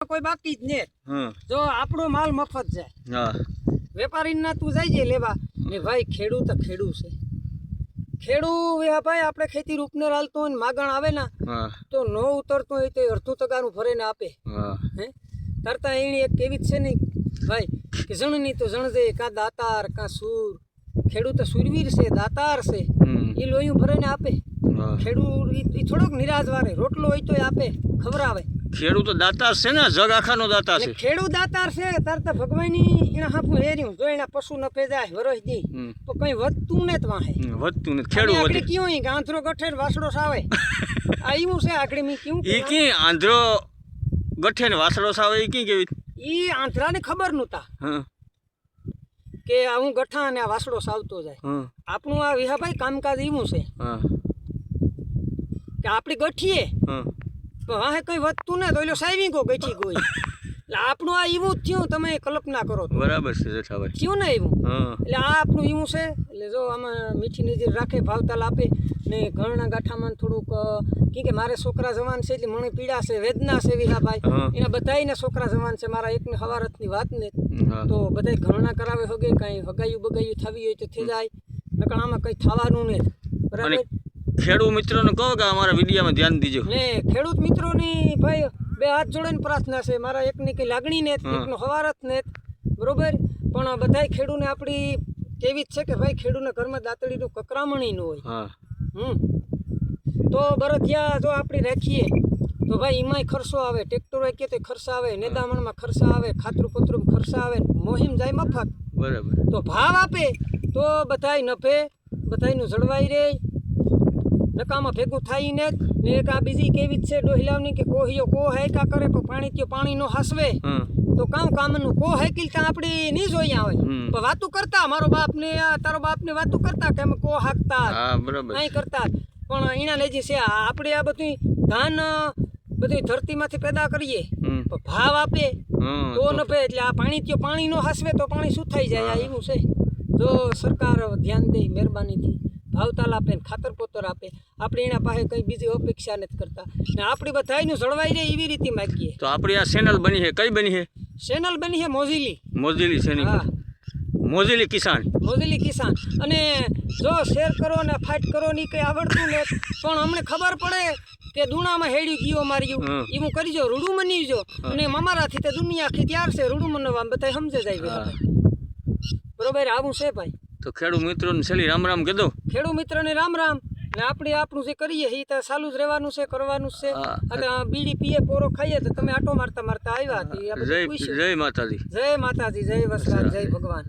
કોઈ બાકી જ ને હા જો આપણો માલ મફત જાય હા વેપારીના તું જાય લેવા ને ભાઈ ખેડૂત ખેડૂ છે ખેડૂ ભાઈ આપણે ખેતી રૂપને હાલતો હોય ને માગણ આવે ને હા તો નો ઉતરતો હોય તો અડધું ટકાનું ભરીને આપે હા હે તરતા એની એક કેવી જ છે ને ભાઈ કે જણની તો જણજે કાં દાતાર કાં સૂર ખેડૂત સુરવીર છે દાતાર છે એ લોહીયું ભરીને આપે ખેડૂત એ થોડોક નિરાશ વારે રોટલો હોય તો આપે ખવડાવે ખેડૂત દાતાર છે ને જગ આખાનો દાતાર છે ખેડૂત દાતાર છે તરત ભગવાનની એના હાપું હેર્યું જો એના પશુ ન પેજાય વરસ દી તો કઈ વધતું ને વાહે વધતું ને ખેડૂત વધે કયું ઈ આંધ્રો ગઠેર વાસડો સાવે આ એવું છે આકડી મી કયું ઈ કી આંધ્રો ગઠે ને વાસડો સાવે ઈ કી કેવી ઈ આંધ્રાને ખબર નહોતા હા કે આ હું ગઠા અને આ વાસડો સાવતો જાય આપણું આ વિહાભાઈ કામકાજ એવું છે હા કે આપણી ગઠીએ હા તો વાહે કઈ વધતું ને તો એલો સાવી ગો ગઠી ગઈ એટલે આપણું આ એવું જ થયું તમે કલ્પના કરો બરાબર છે જેઠાભાઈ થયું ને એવું એટલે આ આપણું એવું છે એટલે જો આમાં મીઠી નજર રાખે ભાવતાલ આપે ને ઘરના ગાંઠામાં થોડુંક કે મારે છોકરા જવાન છે એટલે મને પીડા છે વેદના છે વિહાભાઈ એના બધાયને છોકરા જવાન છે મારા એકને હવારતની વાત ને તો બધાય ઘરના કરાવે હોગે કાંઈ હગાયું બગાયું થવી હોય તો થઈ જાય નકર આમાં કંઈ થવાનું નહીં બરાબર ખેડૂત મિત્રોને કહો કે અમારા વિડીયોમાં ધ્યાન દીજો ને ખેડૂત મિત્રોની ભાઈ બે હાથ જોડીને પ્રાર્થના છે મારા એકની કંઈ લાગણી ને એકનો હવારત ને બરોબર પણ બધાય ખેડૂને આપણી કેવી જ છે કે ભાઈ ખેડૂને ઘરમાં દાંતડીનું કકરામણી ન હોય તો બરધિયા જો આપણે રાખીએ તો ભાઈ એમાંય ખર્ચો આવે ટ્રેક્ટર કે તો ખર્ચ આવે નેદામણમાં ખર્ચ આવે ખાતરું પતરું ખર્ચ આવે મોહિમ જાય મફત બરાબર તો ભાવ આપે તો બધાય નફે બધાયનું જળવાઈ રહે નકામાં ભેગું થાય ને એક આ બીજી કેવી જ છે ડોહિલાવની કે કોહિયો કો હાયકા કરે પણ પાણી ત્યો પાણી નો હાસવે તો કામનું કો હાઈકિલ ત્યાં આપણી નહીં જોઈ આવે પણ વાતું કરતા મારો બાપ ને તારો બાપ ને વાતું કરતા કે અમે કો હાકતા અહીં કરતા પણ એના લેજી છે આપણે આ બધું ધાન બધી ધરતીમાંથી પેદા કરીએ ભાવ આપે તો નફે એટલે આ પાણી ત્યો પાણી નો હાસવે તો પાણી શું થઈ જાય આ એવું છે જો સરકાર ધ્યાન દે મહેરબાનીથી ભાવતાલ આપે ને ખાતર પોતર આપે આપણે એના પાસે કંઈ બીજી અપેક્ષા નથી કરતા ને આપણી બધાયનું જળવાઈ રહે એવી રીતે માગીએ તો આપણી આ ચેનલ બની છે કઈ બની છે ચેનલ બની છે મોજીલી છે હા મોજીલી કિસાન અને જો શેર કરો ને ફાઇટ કરો ને કંઈ આવડતું ને પણ અમને ખબર પડે કે દુણામાં હેડ્યું ગયો માર્યું એ હું કરી જો રૂડું મનીજો અને અમારાથી તે દુનિયા આખી ત્યાર છે રૂડું મનવા બધા સમજે જાય બરોબર આવું છે ભાઈ તો ખેડૂત મિત્રોને છેલ્લી રામ રામ કીધો ખેડૂત મિત્રોને રામ રામ ને આપણે આપણું જે કરીએ એ તો ચાલુ જ રહેવાનું છે કરવાનું છે અને બીડી પીએ પોરો ખાઈએ તો તમે આટો મારતા આવ્યા જય માતાજી જય વસરાજ જય ભગવાન